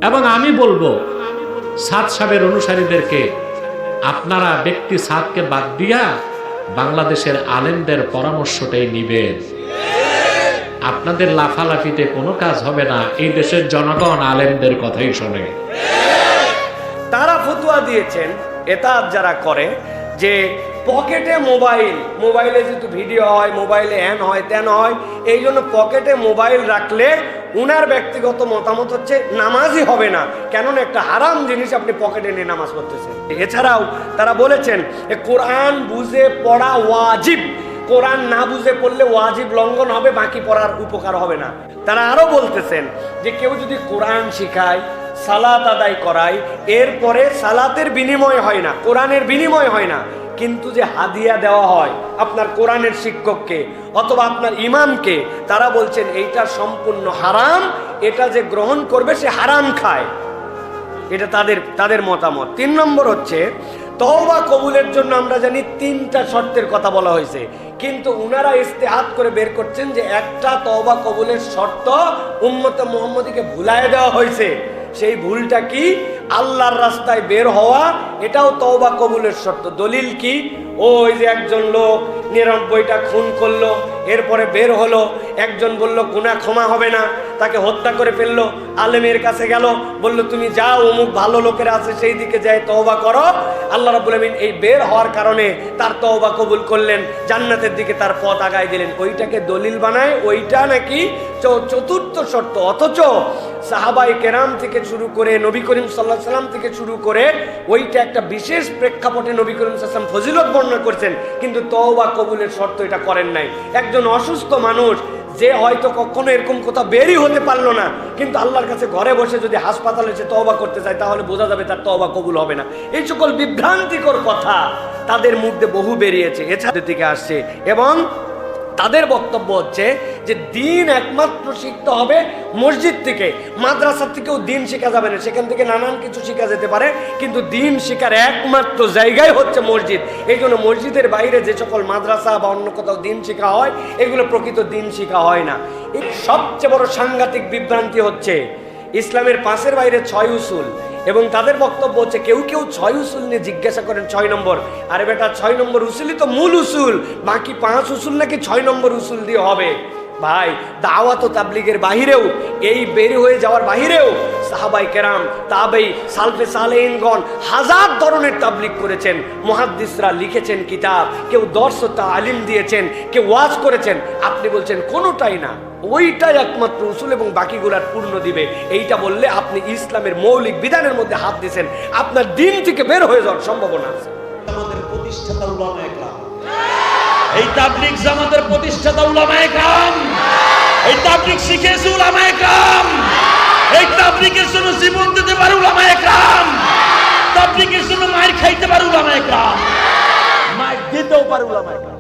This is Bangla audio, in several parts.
এবং আমি বলবো সাদ সাহেবের অনুসারীদেরকে, আপনারা ব্যক্তি সাদকে বাদ দিয়া বাংলাদেশের আলেমদের পরামর্শটাই নিবেন। আপনাদের লাফালাফিতে কোনো কাজ হবে না। এই দেশের জনগণ আলেমদের কথাই শোনে। তারা ফতোয়া দিয়েছেন এটা যারা করে যে পকেটে মোবাইলে যেহেতু ভিডিও হয়, মোবাইলে হ্যান হয় ত্যান হয়, এই জন্য পকেটে মোবাইল রাখলে উনার ব্যক্তিগত মতামত হচ্ছে নামাজই হবে না, কেননা একটা হারাম জিনিস আপনি পকেটে নিয়ে নামাজ পড়তেছেন। এছাড়াও তারা বলেছেন কোরআন বুঝে পড়া ওয়াজিব, কোরআন না বুঝে পড়লে ওয়াজিব লঙ্ঘন হবে, বাকি পড়ার উপকার হবে না। তারা আরো বলতেছেন যে কেউ যদি কোরআন শিখায়, সালাত আদায় করায়, এরপরে সালাতের বিনিময় হয় না, কোরআনের বিনিময় হয় না, কিন্তু যে হাদিয়া দেওয়া হয় আপনার কোরআনের শিক্ষককে অথবা আপনার ইমামকে, তারা বলছেন এইটা সম্পূর্ণ হারাম, এটা যে গ্রহণ করবে সে হারাম খায়। এটা তাদের মতামত। 3 নম্বর হচ্ছে তওবা কবুলের জন্য আমরা জানি 3টা শর্তের কথা বলা হয়েছে, কিন্তু উনারা ইস্তেহাদ করে বের করছেন যে একটা তওবা কবুলের শর্ত উম্মতে মুহাম্মদীকে ভুলায় দেওয়া হয়েছে। সেই ভুলটা কি? আল্লাহর রাস্তায় বের হওয়া, এটাও তওবা কবুলের শর্ত। দলিল কি? ওই যে একজন লোক 99টা খুন করলো, এরপরে বের হলো, একজন বলল গুনাহ ক্ষমা হবে না, তাকে হত্যা করে ফেললো, আলেমের কাছে গেল, বলল তুমি যাও অমুক ভালো লোকেরা আছে সেই দিকে যায় তওবা করো। আল্লাহ রাব্বুল আমিন এই বের হওয়ার কারণে তার তওবা কবুল করলেন, জান্নাতের দিকে তার পথ আগায় দিলেন। ওইটাকে দলিল বানায়, ওইটা নাকি চতুর্থ শর্ত। অথচ সাহাবায়ে কেরাম থেকে শুরু করে নবী করিম সাল্লাল্লাহু আলাইহি সাল্লাম থেকে শুরু করে ওইটা একটা বিশেষ প্রেক্ষাপটে নবী করিম সাল্লাল্লাহু আলাইহি সাল্লাম ফজিলত বর্ণনা করছেন, কিন্তু তওবা কবুলের শর্ত এটা করেন নাই। একজন অসুস্থ মানুষ যে হয়তো কখনো এরকম কোথাও বেরই হতে পারলো না, কিন্তু আল্লাহর কাছে ঘরে বসে যদি হাসপাতালে সে তওবা করতে চায়, তাহলে বোঝা যাবে তার তওবা কবুল হবে না। এই সকল বিভ্রান্তিকর কথা তাদের মুখে বহু বেরিয়েছে, এছাড়া দিকে আসছে। এবং তাদের বক্তব্য হচ্ছে যে দিন একমাত্র শিখতে হবে মসজিদ থেকে, মাদ্রাসা থেকেও দিন শেখা যাবে না, সেখান থেকে নানান কিছু শেখা যেতে পারে, কিন্তু দিন শেখার একমাত্র জায়গায় হচ্ছে মসজিদ। এই জন্য মসজিদের বাইরে যে সকল মাদ্রাসা বা অন্য কোথাও দিন শেখা হয়, এগুলো প্রকৃত দিন শেখা হয় না। এই সবচেয়ে বড় সাংঘাতিক বিভ্রান্তি হচ্ছে ইসলামের 5-এর বাইরে 6 উসুল, এবং তাদের বক্তব্য হচ্ছে কেউ 6 উসুল নিয়ে জিজ্ঞাসা করেন 6 নম্বর, আরে বেটা 6 নম্বর উসুলই তো মূল উসুল, বাকি 5 উসুল নাকি 6 নম্বর উসুল দিয়ে হবে। ভাই, দাওয়াত ও তাবলীগের বাহিরেও, এই বের হয়ে যাওয়ার বাহিরেও সাহাবায়ে কেরাম, তাবেঈ, সালফে সালেহিনগণ হাজার ধরনের তাবলীগ করেছেন। মুহাদ্দিসরা লিখেছেন কিতাব, কেউ দর্স ও তালিম দিয়েছেন, কেউ ওয়াজ করেছেন। আপনি বলছেন কোনোটাই না, ওইটাই একমাত্র উসুল এবং বাকিগুলার পূর্ণ দিবে। এইটা বললে আপনি ইসলামের মৌলিক বিধানের মধ্যে হাত দিয়েছেন, আপনার দিন থেকে বের হয়ে যাওয়ার সম্ভাবনা আছে। আমাদের প্রতিষ্ঠাতা উলামায়ে কেরাম, এই তাবলীগ জামাতের প্রতিষ্ঠাতা উলামায়ে কেরাম, এই তাবলীগ শিখেছে উলামায়ে কেরাম, এই তাবলীগের জন্য জীবন দিতে পারে উলামায়ে কেরাম, তাবলীগের জন্য মায়ের খাইতে পারে উলামায়ে কেরাম, মায়ের দিতেও পারে উলামায়ে কেরাম।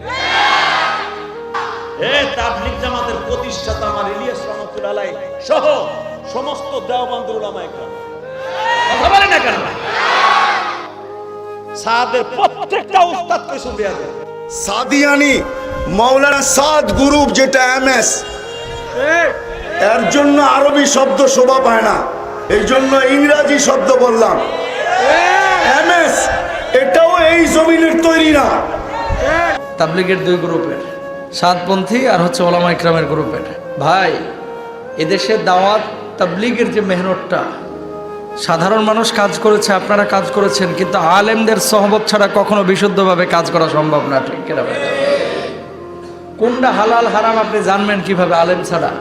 এই তাবলীগ জামাতের প্রতিষ্ঠাতা আমার ইলিয়াস রহমাতুল্লাহ আলাইহি সহ সমস্ত দেওবন্দের উলামায়ে কেরাম। কথা বলেন না কেন? সাদের প্রত্যেকটা উস্তাদকে শুনিয়ে দেন। সাদিয়ানি মাওলানা সাদ গ্রুপ, যেটা এমএস, এর জন্য আরবি শব্দ শোভা পায় না, এই জন্য ইংরেজি শব্দ বললাম। এমএস এটাও এই জমিনের তৈরি না। তাবলীগের 2 গ্রুপের, সাদপন্থী আর হচ্ছে ওলামায়ে কেরামের গ্রুপের। ভাই, এদেশের দাওয়াত তাবলীগের যে মেহনতটা, সাধারণ মানুষ কাজ করেছে, আপনারা কাজ করেছেন, কিন্তু আলেমদের সহবত ছাড়া কখনো বিশুদ্ধভাবে কাজ করা সম্ভব না। ঠিক কিনা ভাই? কোনটা হালাল হারাম আপনি জানবেন কিভাবে আলেম ছাড়া?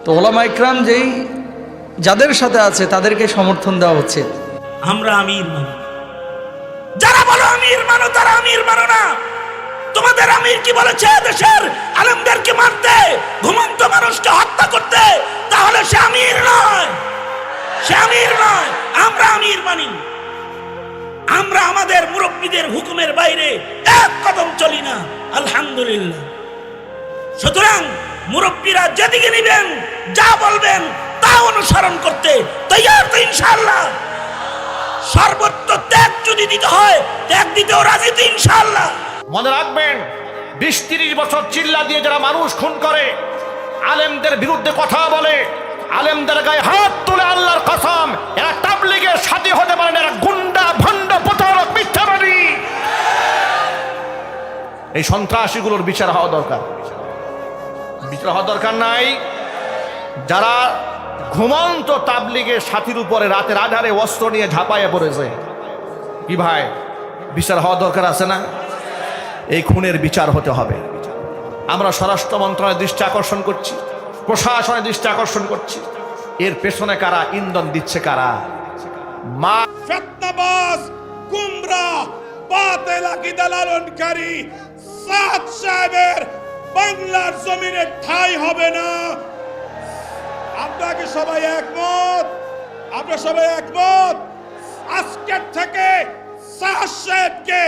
তো ওলামায়ে কেরাম যেই যাদের সাথে আছে তাদেরকে সমর্থন দেওয়া উচিত। আমরা আমির মানো, যারা বলো আমির মানো তারা আমির মানো না। তোমাদের আমির কি বলেছে? দেশের আলেমদেরকে মারতে, ঘুমন্ত মানুষকে হত্যা করতে, তাহলে সে আমির নয়, সে আমির নয়। আমরা আমির মানি, আমরা আমাদের মুরব্বীদের হুকুমের বাইরে এক কদম চলি না, আলহামদুলিল্লাহ। সুতরাং মুরব্বীরা যেদিকে নিবেন, যা বলবেন তা অনুসরণ করতে তৈয়ার তো ইনশাআল্লাহ। সর্বোচ্চ ত্যাগ যদি দিতে হয়, ত্যাগ দিতেও রাজি তো ইনশাআল্লাহ। মনে রাখবেন, 20-30 বছর চিল্লা দিয়ে যারা মানুষ খুন করে, আলেমদের বিরুদ্ধে কথা বলে, আলেমদের গায়ে হাত তুলে আল্লাহর এই সন্ত্রাসীগুলোর বিচার হওয়া দরকার। বিচার হওয়া দরকার নাই? যারা ঘুমন্ত তাবলিগের সাথীর উপরে রাতের আধারে অস্ত্র নিয়ে ঝাঁপাইয়া পড়েছে, কি ভাই, বিচার হওয়া দরকার আছে না? এই খুনের বিচার হতে হবে। আমরা স্বরাষ্ট্র মন্ত্রণালয়ের দৃষ্টি আকর্ষণ করছি, প্রশাসনের দৃষ্টি আকর্ষণ করছি, এর পেছনে কারা, ইন্ধন দিচ্ছে কারা? মা ফিতনাবাজ, গুমরাহ, বাতিল আকীদা লালনকারী সাদ সাহেবের বাংলার জমিনে ঠাঁই হবে না। আপনাকে সবাই একমত? আমরা সবাই একমত? আজকের থেকে সাদ সাহেবকে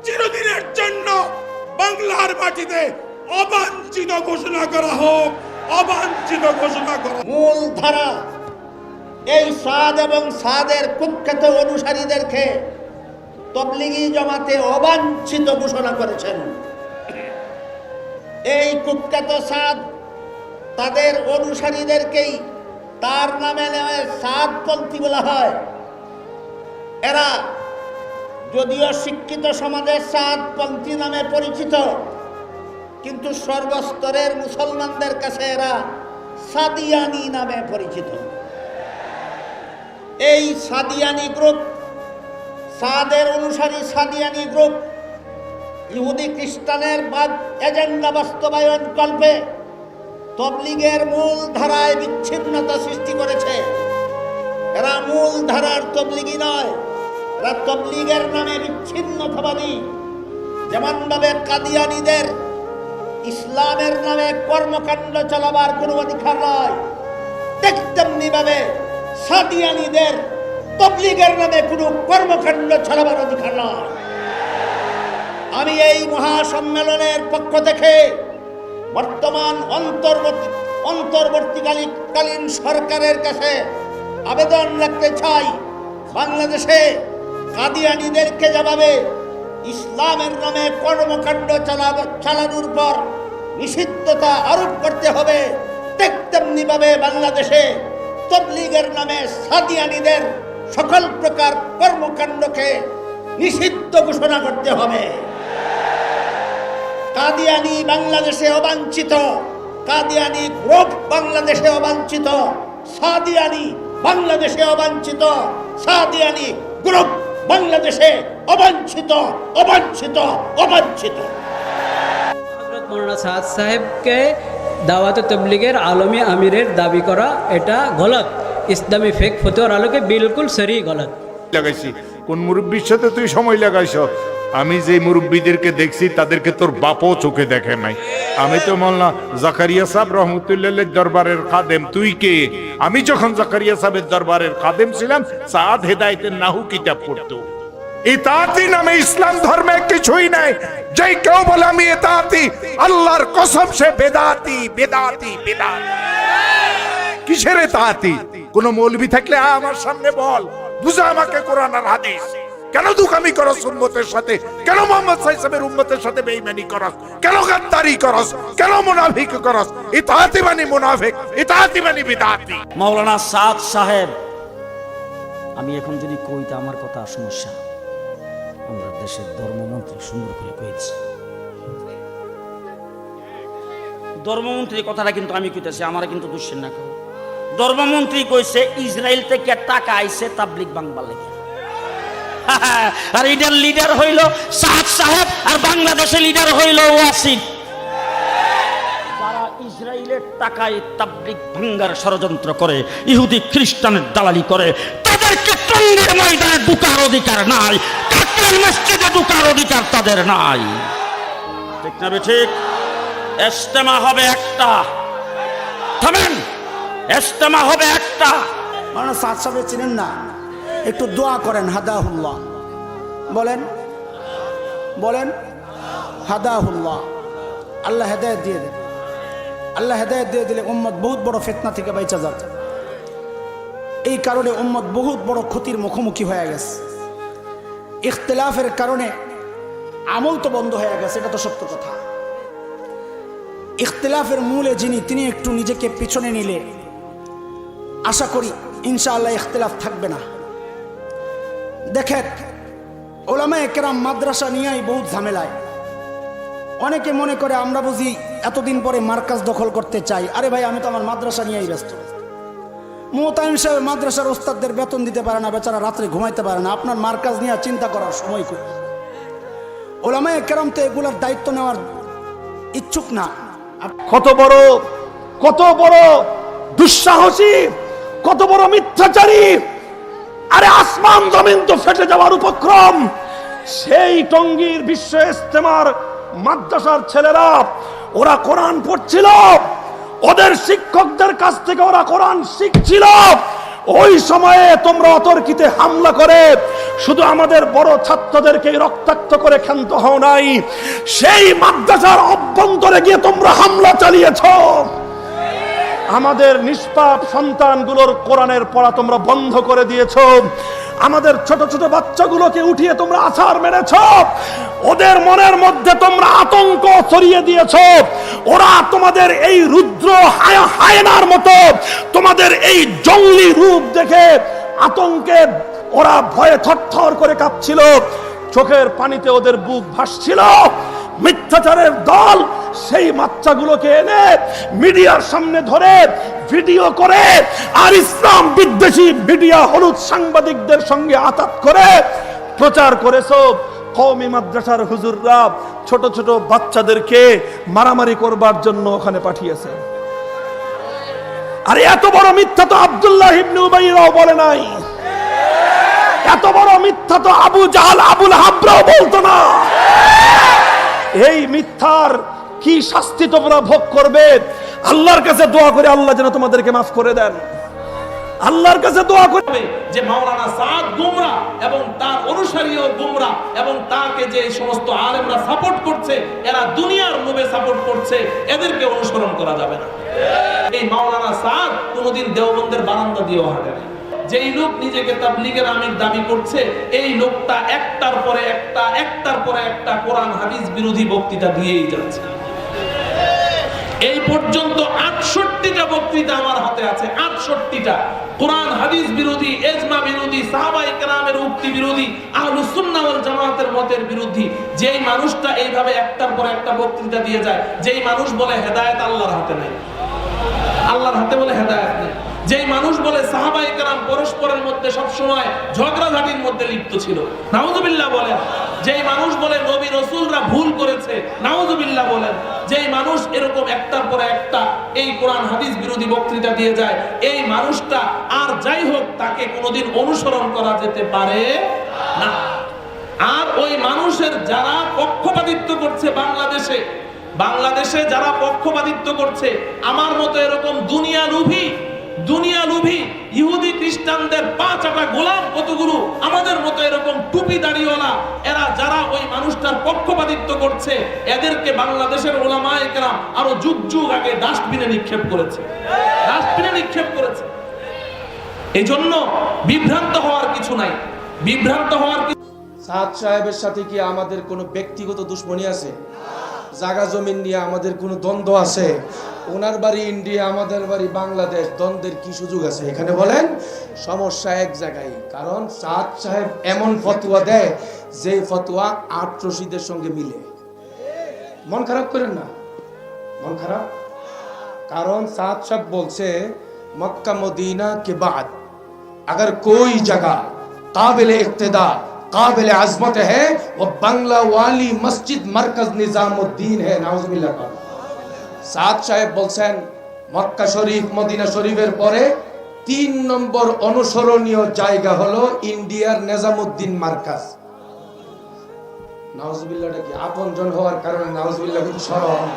চিরদিনের জন্য বাংলার মাটিতে অবাঞ্ছিত ঘোষণা করা হোক, অবাঞ্ছিত ঘোষণা করা। মূল ধারা এই সাদ এবং সাদের কুখ্যাত অনুসারীদেরকে তবলিগি জামাতে অবাঞ্ছিত ঘোষণা করেছেন। এই কুখ্যাত সাদ তাদের অনুসারীদেরকেই তার নামে নেওয়া সাদপন্থী বলা হয়। এরা যদিও শিক্ষিত সমাজের সাদপন্থী নামে পরিচিত, কিন্তু সর্বস্তরের মুসলমানদের কাছে এরা সাদিয়ানি নামে পরিচিত। এই সাদিয়ানি গ্রুপ, সাদের অনুসারী সাদিয়ানি গ্রুপ ইহুদি খ্রিস্টানের এজেন্ডা বাস্তবায়ন কল্পে তবলিগের মূল ধারায় বিচ্ছিন্নতা সৃষ্টি করেছে। এরা মূল ধারার তবলিগি নয়, এরা তবলিগের নামে বিচ্ছিন্নতাবাদী। যেমনভাবে কাদিয়ানীদের ইসলামের নামে কর্মকাণ্ড চালাবার কোনো অধিকার নয়, ঠিক তেমনি ভাবে সাদিয়ানীদের তবলিগের নামে কোনো কর্মকাণ্ড চালাবার অধিকার নয়। আমি এই মহাসম্মেলনের পক্ষ থেকে বর্তমান অন্তর্বর্তীকালীন সরকারের কাছে আবেদন রাখতে চাই, বাংলাদেশে কাদিয়ানীদেরকে যেভাবে ইসলামের নামে কর্মকাণ্ড চালানোর পর নিষিদ্ধতা আরোপ করতে হবে, ঠিক তেমনি ভাবে বাংলাদেশে তবলিগের নামে সাদিয়ানীদের সকল প্রকার কর্মকাণ্ডকে নিষিদ্ধ ঘোষণা করতে হবে। কাদিয়ানী বাংলাদেশে অবাঞ্ছিত, কাদিয়ানী গ্রুপ বাংলাদেশে অবাঞ্ছিত, সাদিয়ানী বাংলাদেশে অবাঞ্ছিত, সাদিয়ানী গ্রুপ বাংলাদেশে অবাঞ্ছিত, অবাঞ্ছিত, অবাঞ্ছিত। হযরত মাওলানা সাদ সাহেবকে দাওয়াত তবলিগের আলমী আমিরের দাবি করা এটা গলত, ইসলামী ফেক ফতোয়ার আলোকে বিলকুল সরি গলত। লাগাইছি কোন মুরব্বীর সাথে তুই সময় লাগাইছ? আমি যে মুরব্বীদেরকে দেখছি তাদেরকে তোর বাপও চোখে দেখে নাই। আমি তো মাওলানা জাকারিয়া সাহেব রহমতুল্লাহ দরবারের খাদেম, তুই কে? আমি যখন জাকারিয়া সাহেবের দরবারের খাদেম ছিলাম, সাদ হেদায়েতের নাহু কিতাব পড়তো। ইতাআতি নামে ইসলাম ধর্মে কিছুই নাই। যেই কেউ বলে আমি ইতাআতি, আল্লাহর কসম সে বেদাতি, বেদাতি, বেদাতি। কিসের ইতাআতি? কোন মৌলবি থাকলে আমার সামনে বল, বুঝা আমাকে কোরআন আর হাদিস। কেন দুকামি করস উম্মতের সাথে? কেন মুহাম্মদ সাল্লাল্লাহু আলাইহি ওয়াসাল্লামের উম্মতের সাথে বেঈমানি করস? কেন গাদ্দারি করস? কেন মুনাফিক করস? ইতাআতি মানে মুনাফিক, ইতাআতি মানে বিদআতি। মাওলানা সাদ সাহেব, আমি এখন যদি কইতে আমার কথা সমস্যা। আমরা দেশের ধর্মমন্ত্রী সুন্দর করে কইছি, ধর্মমন্ত্রী কথাটা কিন্তু আমি কইতেছি, আমার কিন্তু দুশ্চিন্তা না কেউ। ধর্মমন্ত্রী কইছে ইসরায়েল থেকে টাকা আইছে তাবলিগ বাংলা লেগে, আর এটার লিডার হইল সাদ সাহেব, আর বাংলাদেশের লিডার হইল ওয়াসিম। যারা ইসরায়েলের টাকায় তাবলিগ ভাঙ্গার ষড়যন্ত্র করে, ইহুদি খ্রিস্টানের দালালি করে, তাদেরকে টঙ্গীর ময়দানে ঢুকার অধিকার নাই, কাকরাইল মসজিদে ঢুকার অধিকার তাদের নাই। ঠিক না ঠিক? ইজতেমা হবে একটা, থামেন, ইজতেমা হবে একটা। মাওলানা সাদ সাহেব চিনেন না? একটু দোয়া করেন, হাদাহুল্লাহ বলেন, বলেন হাদাহুল্লাহ। আল্লাহ হেদায়েত দিয়ে দেন, আল্লাহ হেদায়েত দিয়ে দিলে উম্মত বহুত বড় ফিতনা থেকে বাঁচা যাবে। এই কারণে উম্মত বহুত বড় ক্ষতির মুখোমুখি হয়ে গেছে। ইখতিলাফের কারণে আমল তো বন্ধ হয়ে গেছে, এটা তো সত্য কথা। ইখতিলাফের মূলে যিনি, তিনি একটু নিজেকে পিছনে নিলে আশা করি ইনশাআল্লাহ ইখতিলাফ থাকবে না। দেখেন, ওলামায়ে কেরাম মাদ্রাসা নিয়েই বহুত ঝামেলায়। অনেকে মনে করে আমরা বুঝি এতদিন পরে মার্কাজ দখল করতে চাই। আরে ভাই, আমি তো আমার মাদ্রাসা নিয়েই ব্যস্ত। মোতায়েন সাহেব মাদ্রাসার ওস্তাদদের বেতন দিতে পারে না, বেচারা রাত্রে ঘুমাইতে পারে না, আপনার মার্কাজ নিয়ে চিন্তা করার সময় কই? ওলামায়ে কেরাম তো এগুলোর দায়িত্ব নেওয়ার ইচ্ছুক না। কত বড় দুঃসাহসী, কত বড় মিথ্যাচারী! আরে আসমান জমিন তো ফেটে যাওয়ার উপক্রম। সেই টঙ্গীর বিশ্ব ইস্তেমার মাদ্রাসার ছেলেরা ওরা কোরআন পড়ছিল, ওদের শিক্ষকদের কাছ থেকে ওরা কোরআন শিখছিল। ওই সময়ে তোমরা অতর্কিতে হামলা করে শুধু আমাদের বড় ছাত্রদেরকে রক্তাক্ত করে ক্ষান্ত হও নাই, সেই মাদ্রাসার অভ্যন্তরে গিয়ে তোমরা হামলা চালিয়েছ। আমাদের নিষ্পাপ সন্তানগুলোর কোরআনের পড়া তোমরা বন্ধ করে দিয়েছো। আমাদের ছোট ছোট বাচ্চাগুলোকে উঠিয়ে তোমরা আছাড় মেরেছ। ওদের মনের মধ্যে তোমরা আতঙ্ক ছড়িয়ে দিয়েছ। ওরা তোমাদের এই রুদ্র হায়নার মতো তোমাদের এই জঙ্গলি রূপ দেখে আতঙ্কে ওরা ভয়ে থরথর করে কাঁপছিল। চোখের পানিতে ওদের বুক ভাসছিল। মিথ্যাচারের দল সেই বাচ্চাগুলোকে এনে মিডিয়ার সামনে ধরে ভিডিও করে আর ইসলাম বিদ্বেষী মিডিয়া হলুদ সাংবাদিকদের সঙ্গে আতাত করে প্রচার করেছো। কওমি মাদ্রাসার হুজুররা ছোট ছোট বাচ্চাদেরকে মারামারি করবার জন্য ওখানে পাঠিয়েছে। আরে এত বড় মিথ্যা তো আব্দুল্লাহ ইবনে উবাইরাও বলে নাই। এত বড় মিথ্যা তো আবু জাহাল আবুল হাবরাও বলতো না। এই মিথ্যার কি শাস্তি তোমরা ভোগ করবে? আল্লাহর কাছে দোয়া করে আল্লাহ যেন তোমাদেরকে মাফ করে দেন। আল্লাহর কাছে দোয়া করবে যে মাওলানা সাদ গুমরা এবং তার অনুসারীও গুমরা, এবং তাকে যে সমস্ত আলেমরা সাপোর্ট করছে এরা দুনিয়ার লোভে সাপোর্ট করছে, এদেরকে অনুসরণ করা যাবে না। এই মাওলানা সাদ কোনোদিন দেওবন্দের বারান্দা দিয়েও হাঁটে না। যেই লোক নিজেকে তাবলীগের আমির দাবি করছে, এই লোকটা একটার পরে একটা কোরআন হাদিস বিরোধী বক্তৃতা দিয়েই যাচ্ছে। এই পর্যন্ত 68টা বক্তৃতা আমার হাতে আছে। 68টা কোরআন হাদিস বিরোধী, ইজমা বিরোধী, সাহাবায়ে কেরামের উক্তি বিরোধী, আহলুস সুন্নাহ ওয়াল জামাতের মতের বিরোধী। যেই মানুষটা এইভাবে একটার পর একটা বক্তৃতা দিয়ে যায়, যেই মানুষ বলে হেদায়েত আল্লাহর হাতে নেই, আল্লাহর হাতে বলে হেদায়েত নেই, যেই মানুষ বলে সাহাবায়ে কেরাম পরস্পরের মধ্যে সব সময় ঝগড়াঝাটির মধ্যে লিপ্ত ছিল, নাউযুবিল্লাহ বলেন, যেই মানুষ বলে নবী রাসূলরা ভুল করেছে, নাউযুবিল্লাহ বলেন, যেই মানুষ এরকম একটার পর একটা এই কোরআন হাদিস বিরোধী বক্তৃতা দিয়ে যায়, এই মানুষটা আর যাই হোক তাকে কোনোদিন অনুসরণ করা যেতে পারে না। আর ওই মানুষের যারা পক্ষপাতিত্ব করছে বাংলাদেশে যারা পক্ষপাতিত্ব করছে, আমার মতো এরকম দুনিয়া লুভি ইহুদি খ্রিস্টানদের পা চাটা গোলাম কতগুলো আমাদের মতো এরকম টুপি দাড়িওয়ালা, এরা যারা ওই মানুষটার পক্ষপাতিত্ব করছে, এদেরকে বাংলাদেশের উলামায়ে কেরাম আরো যুগ আগে ডাস্টবিনে নিক্ষেপ করেছে। এই জন্য বিভ্রান্ত হওয়ার কিছু নাই। সাদ সাহেবের সাথে কি আমাদের কোনো ব্যক্তিগত দুশ্মনী আছে? জায়গা জমিন নিয়ে আমাদের কোনো দ্বন্দ্ব আছে? ওনার বাড়ি ইন্ডিয়া, আমাদের বাড়ি বাংলাদেশ, দ্বন্দ্বের কি সুযোগ আছে এখানে বলেন? সমস্যা এক জায়গায়, কারণ সাদ সাহেব এমন ফতোয়া দেয় যে ফতোয়া 8 রশিদের সঙ্গে মিলে। মন খারাপ করেন না, মন খারাপ, কারণ সাদ সাহেব বলছে মক্কা মদিনা के बाद अगर कोई जगह काबिल इक्तिदा काबिल आजमत है वो बांग्ला वाली मस्जिद मरकज निजामुद्दीन है। नाउजुबिल्लाह। সাদ সাহেব বলছেন মক্কা শরীফ মদিনা শরীফের পরে 3 নম্বর অনুসরণীয় জায়গা হলো ইন্ডিয়ার নিজামুদ্দিন মার্কাজ। নাউজুবিল্লাহটা কি আপনজন হওয়ার কারণে নাউজুবিল্লাহ কিন্তু শরম?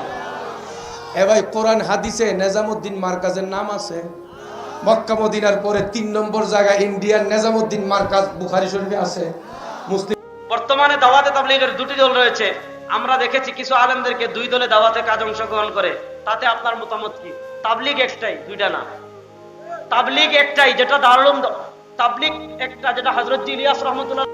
এ ভাই, কোরআন হাদিসে নিজামুদ্দিন মার্কাজের নাম আছে। মক্কা মদিনার পরে 3 নম্বর জায়গা ইন্ডিয়ার নিজামুদ্দিন মার্কাজ বুখারী শরীফে আছে। মুসলিম বর্তমানে দাওয়াতে তাবলীগের 2টি দল রয়েছে। আমরা দেখেছি কিছু আলেমদেরকে 2 দলে দাওয়াতে কাজ অংশগ্রহণ করে। তাতে আপনার মতামত কি? তাবলীগ একটাই, 2টা না। তাবলীগ একটাই, যেটা দারুল তাবলীগ একটা, যেটা হযরত ইলিয়াস রহমাতুল্লাহ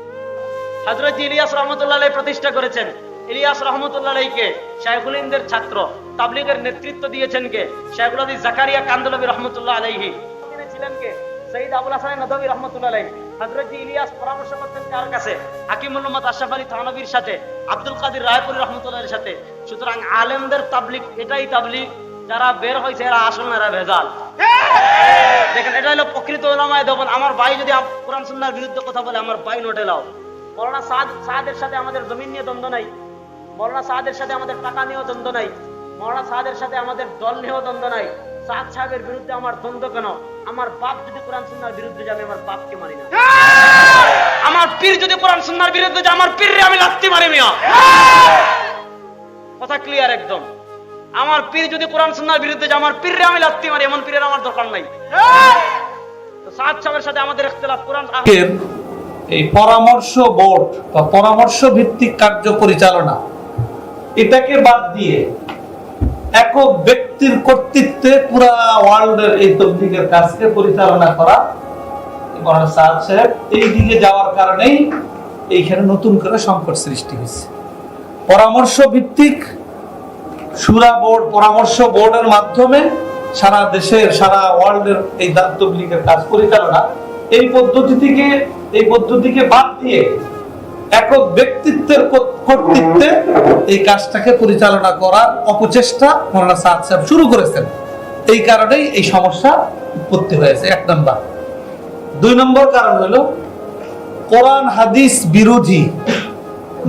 আলাইহি প্রতিষ্ঠা করেছেন। ইলিয়াস রহমাতুল্লাহ আলাইহিকে শায়খুল হিন্দের ছাত্র, তাবলীগের নেতৃত্ব দিয়েছেন কে? শায়খুল হাদিস জাকারিয়া কান্দলবী রহমাতুল্লাহ আলাইহি। তিনি ছিলেন কে? সৈয়দ আবুল হাসান নদভী রহমাতুল্লাহ আলাইহি, হযরত ইলিয়াস পরামর্শ করতেন কার কাছে? হাকিমুল উম্মাত আশরাফ আলী থানভীর সাথে, আব্দুল কাদের রায়পুরী রহমাতুল্লাহর সাথে। সুতরাং আলেমদের তাবলীগ এটাই তাবলীগ, যারা বের হয়েছে এরা আসল না, এরা ভেজাল। দেখেন, এটা হলো প্রকৃত উলামায়ে দেওবন্দ। আমার ভাই যদি কোরআন সুন্নাহর বিরুদ্ধে কথা বলে, আমার ভাই নোটে লাও। মৌলানা সাদের সাথে আমাদের জমিন নিয়ে দ্বন্দ্ব নাই, মৌলানা সাদের সাথে আমাদের টাকা নিয়েও দ্বন্দ্ব নাই, মৌলানা সাদের সাথে আমাদের দল নিয়েও দ্বন্দ্ব নাই। সাদ সাহেবের বিরুদ্ধে আমার দ্বন্দ্ব কেন? আমার বাপ যদি কোরআন সুন্নাহর বিরুদ্ধে যাবে, আমার বাপকে মানি না। আমার পীর যদি কোরআন সুন্নাহর বিরুদ্ধে যায়, আমার পীররে আমি লাত্তি মারি মিয়া। কথা ক্লিয়ার একদম। আমার পীর যদি কোরআন সুন্নাহর বিরুদ্ধে যায়, আমার পীররে আমি লাত্তি মারি, এমন পীরের আমার দরকার নাই। তো সাদ সাহেবের সাথে আমাদের ইখতিলাফ কোরআন। এই পরামর্শ বোর্ড বা পরামর্শ ভিত্তিক কার্য পরিচালনা, এটাকে বাদ দিয়ে একক ব্যক্তির কর্তৃত্বে পুরা ওয়ার্ল্ডের এই তাবলীগের কাজকে পরিচালনা করা, মৌলানা সাদ সাহেব এই দিকে যাওয়ার কারণেই এইখানে নতুন করে সংকট সৃষ্টি হয়েছে। পরামর্শ ভিত্তিক শুরা বোর্ড, পরামর্শ বোর্ডের মাধ্যমে সারা দেশের, সারা ওয়ার্ল্ডের এই তাবলীগের কাজ পরিচালনা, এই পদ্ধতিকে বাদ দিয়ে একক ব্যক্তিত্বের কর্তৃত্বে এই কাজটাকে পরিচালনা করার অপচেষ্টা মৌলানা সাদ সাহেব শুরু করেছেন। এই কারণেই এই সমস্যা উৎপত্তি হয়েছে, 1 নম্বর। 2 নম্বর কারণ হলো কোরআন হাদিস বিরোধী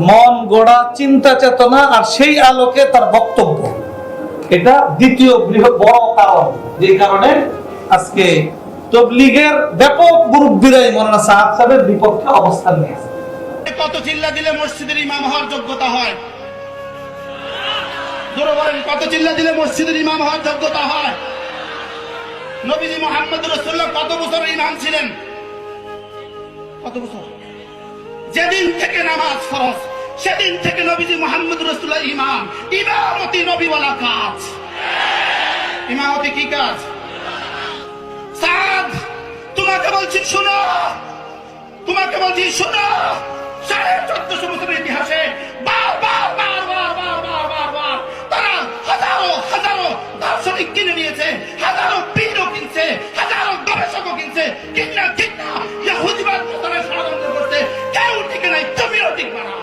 মন গড়া চিন্তা চেতনা, আর সেই আলোকে তার বক্তব্য, এটা দ্বিতীয় বড় কারণ, যে কারণে আজকে তাবলীগের ব্যাপক মুরব্বিরাই মৌলানা সাদ সাহেবের বিপক্ষে অবস্থান নিয়েছে। কত চিল্লা দিলে মসজিদের ইমাম হওয়ার যোগ্যতা হয়? জোরে বলেন, কত চিল্লা দিলে মসজিদের ইমাম হওয়ার যোগ্যতা হয়? নবীজি মুহাম্মদ রাসূলুল্লাহ কত বছর ইমাম ছিলেন? কত বছর? যেদিন থেকে নামাজ ফরজ, সেদিন থেকে নবীজি মুহাম্মদ রাসূলুল্লাহ ইমাম। ইমামতি নবীওয়ালা কাজ। ইমামতি কি কাজ? সাদ, তোমাকে বলছি শোনো, তোমাকে বলছি শোনো। 1450 বছরের ইতিহাসে বারবার তারা হাজারো দার্শনিক কিনে নিয়েছে, হাজারো পীরও কিনছে, হাজারো গবেষকও কিনছে, ঠিক না ইহুদিবাদ তারা ষড়যন্ত্র করছে। কেউ টিকে নাই, তুমিও টিকবে না।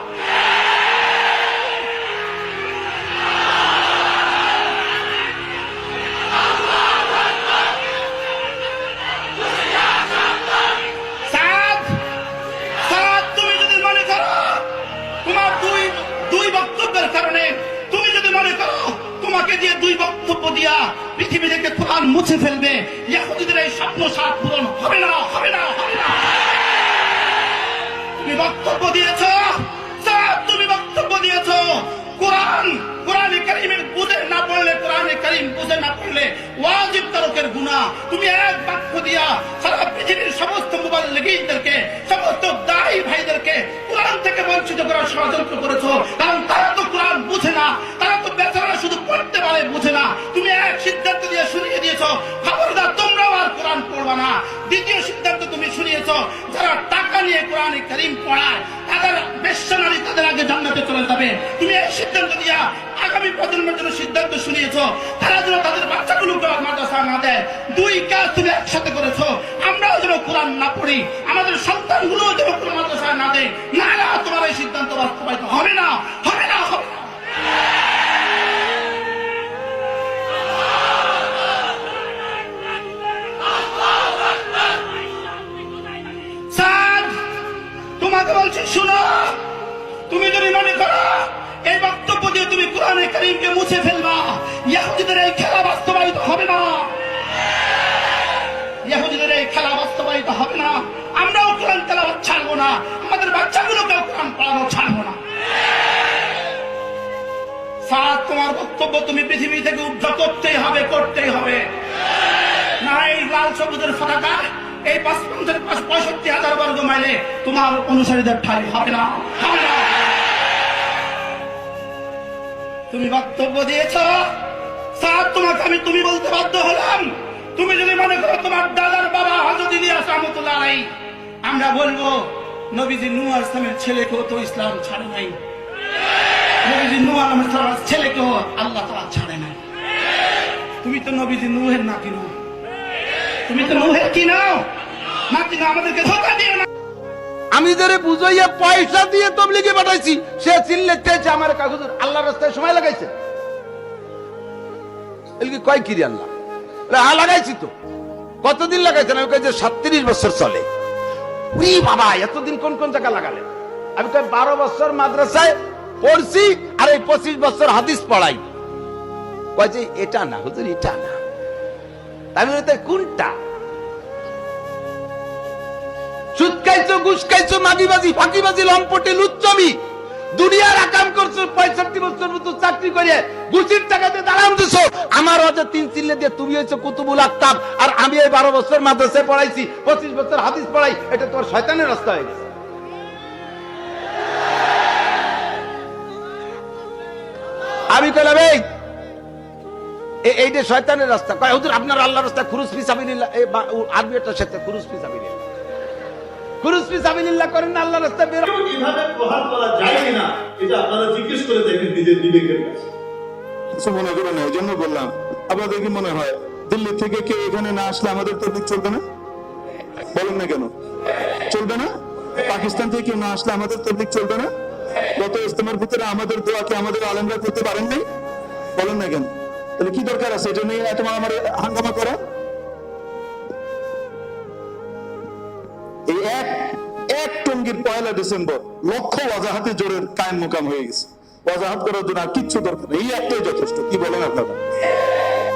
তোমাকে দিয়ে 2 বক্তব্য দিয়া পৃথিবী থেকে কোরআন মুছে ফেলবে, ইহুদিদের এই স্বপ্ন সাত পূরণ হবে না। তুমি বক্তব্য দিয়েছো, তুমি বক্তব্য দিয়েছো কোরআনে কারীমের বুঝে না পড়লে, কোরআনে কারীম বুঝে না পড়লে ওয়াজিব তারকের গুনাহ। তুমি এক বাক্য দিয়া সারা পৃথিবীর সমস্ত মুবাল্লিগীনদেরকে, সমস্ত দাঈ ভাইদেরকে কোরআন থেকে বঞ্চিত করার ষড়যন্ত্র করেছো। কারণ তারা তো কোরআন বুঝে না, তারা তো বেচারা শুধু পড়তে পারে, বুঝে না। তুমি এক সিদ্ধান্ত দিয়ে শুনিয়ে দিয়েছো, খবরদার তোমরাও আর কোরআন পড়বা না। দ্বিতীয় সিদ্ধান্ত তুমি শুনিয়েছো, যারা টাকা নিয়ে কোরআনে কারীম পড়ায় তাদের বেশ্যা নারী তাদের আগে জান্নাতে চলে যাবে। তুমি এই সিদ্ধান্ত দিয়া আগামী প্রজন্মের জন্য সিদ্ধান্ত শুনিয়েছো, তারা যেন তাদের বাচ্চাগুলোকে মাদ্রাসা না দেয়। 2 কাজ তুমি একসাথে করেছো। আমরাও যেন কোরআন না পড়ি, আমাদের সন্তানগুলোও যেন কোনো মাদ্রাসায় না দেয়। না, তোমার এই সিদ্ধান্ত বাস্তবায়িত হবে না। তোমাকে বলছি শুনো, তুমি যদি মনে করো এই বক্তব্য দিয়ে তুমি কোরআনে কারীমকে মুছে ফেলবা, ইহুদিদের এই খেলা বাস্তবায়িত হবে না। আমরাও কোরআন তেলাওয়াত ছাড়বো না, আমাদের বাচ্চাগুলোকেও কোরআন পড়ানো ছাড়বো না। সাদ, তোমার বক্তব্য তুমি পৃথিবী থেকে উদ্ধার করতেই হবে। না, এই লাল সবুজের পতাকা এই 65,000 বর্গ মাইলে তোমার অনুসারীদের ঠাই হবে না। তুমি বক্তব্য দিয়েছ সাদ, তোমাকে আমি তুমি বলতে বাধ্য হলাম। তুমি যদি মনে করো তোমার দাদার বাবা হযরত ইলিয়াস রাহমাতুল্লাহ আলাইহি, আমরা বলবো নবীজি নূহ আলাইহিস সালামের ছেলেকেও তো ইসলাম ছাড়ে নাই, নবীজি নূহ আলাইহিস সালামের ছেলেকেও আল্লাহ তাআলা ছাড়ে নাই। তুমি তো নবীজি নূহের নাতি নও, তুমি তো নূহের কি নাও? মার্টিনা আমাদেরকে ধোঁকা দিও না। আমি যারে বুঝাইয়া পয়সা দিয়ে তবলিগে পাঠাইছি, সে চিল্লে চেয়েছে আমার কাগজের আল্লাহর রাস্তায় সময় লাগাইছে। এলকি কয় কি রে আল্লাহ? হ্যাঁ লাগাইছি তো। কতদিন লাগাইছেন? আমি কই যে 37 বছর চলে। উরি বাবা, এতদিন কোন কোন জায়গা লাগালেন? আমি কই 12 বছর মাদ্রাসায় পড়ছি আর এই 25 বছর হাদিস পড়াই। কয় যে এটা না হুজুর, এটা না। আমি বলি কোনটা? সুদ খাইছো, ঘুষ খাইছো, মাগিবাজি, ফাঁকিবাজি, লম্পটে, লুচ্চমি, দুনিয়ার আকাম করছো, 65 বছর মতো চাকরি করে ঘুষির টাকাতে দাঁড়ান দিছো। আমার অজে 3 চিল্লে দিয়ে তুমি হইছো কুতুবুল আক্তাব, আর আমি এই 12 বছর মাদ্রাসায় পড়াইছি, 25 বছর হাদিস পড়াই। এটা তোমার শয়তানের রাস্তা হয়ে গেছে। আমি কইলাম এইটা শয়তানের রাস্তা। কয় হুজুর আপনার আল্লাহর রাস্তা খুরুজ ফি সাবিলিল্লাহ, এই আরবিটার সাথে খুরুজ ফি সাবিলিল্লাহ, খুরুজ ফি সাবিলিল্লাহ করেন না আল্লাহর রাস্তায় বের। কিভাবে প্রহার করা যায় কিনা এটা আপনারা জিজ্ঞেস করে দেখেন নিজের বিবেকের কাছে। কিছু মনে করে না, এই জন্য বললাম। আপনাদের কি মনে হয় দিল্লি থেকে কেউ এখানে না আসলে আমাদের তবলিগ চলবে না? বলেন না কেন চলবে না? পাকিস্তান থেকে কেউ না আসলে আমাদের তবলিগ চলবে না? গত ইজতেমার ভিতরে আমাদের দোয়াকে আমাদের আলেমরা করতে পারেন নাই? বলেন না কেন? তাহলে কি দরকার আছে এটা নিয়ে এত আমার হাঙ্গামা করা? এই এক টঙ্গীর 1 ডিসেম্বর লক্ষ ওয়াজাহাতে জোরের কায়েম মোকাম হয়ে গেছে। ওয়াজাহাত করার জন্য আর কিচ্ছু দরকার নেই, এই একটাই যথেষ্ট। কি বলেন আপনারা?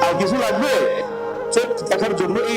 আর কিছু লাগবে চোখ দেখার জন্য? এই